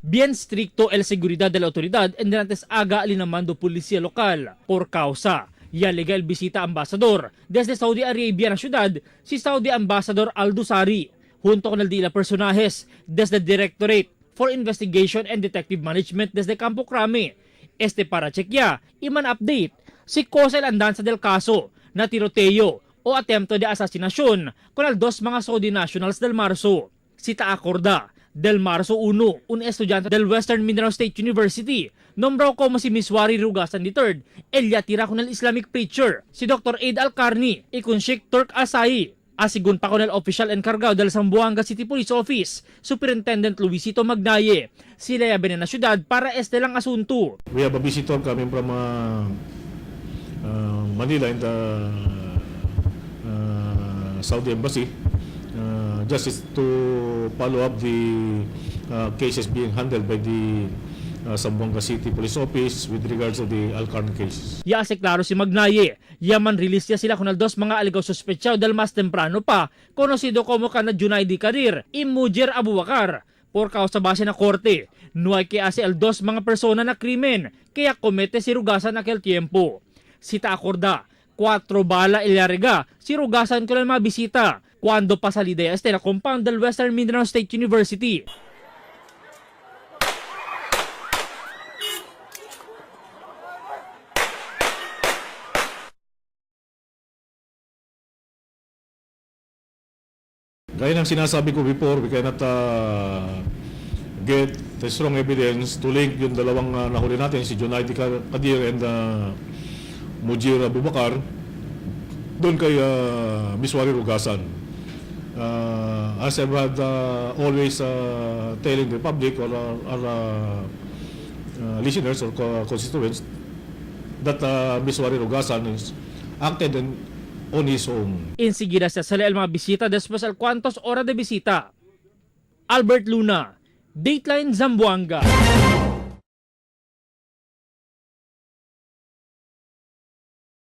Bien stricto el seguridad de la autoridad en antes aga alinamando policía local. Por causa, ya legal visita ambasador desde Saudi Arabia na syudad si Saudi Ambassador Al-Dusari junto con el dila personajes desde Directorate for Investigation and Detective Management desde Campo Crame. Para checkya, iman update si cosa el andanza del caso na tiroteo o attempt de asasinasyon con al dos mga Saudi nationals del Marso. Si Taacorda, del Marso 1, un estudyante del Western Mindanao State University, nombrado como si Miswari Rugasan III, ella tira con el Islamic preacher, si Dr. Aid Al-Karni, y con Sheikh Turk Asai, asigun pa con el official encargado del Zamboanga City Police Office, Superintendent Luisito Magnaye, sila yaben na syudad para lang asunto. We have a visitor coming from Manila in the Saudi Embassy, just to follow up the cases being handled by the Zamboanga City Police Office with regards to the Al-Karni case. Yase klaro si Magnaye, yaman release niya sila con al dos mga aligaw sospechado del mas temprano pa, conocido como kana Junaidi Kadir y Mujer Abubakar. Por causa base na korte, no hay que hace al dos mga persona na krimen, kaya komete si Rugasan aquel tiempo. Si Taacorda, 4 bala ilarega, si Rugasan ko lang mabisita, cuando pa salida na compound del Western Mindanao State University. Gaya ng sinasabi ko before, we cannot get the strong evidence to link yung dalawang nahuli natin, si Junaidi Kadir and Mujir Abubakar, doon kay Miswari Rugasan. As I've had always telling the public or our listeners or constituents that Miswari Rugasan is acted on his own. Enseguida se sale el mga bisita después al cuantos horas de visita. Albert Luna, Dateline Zamboanga.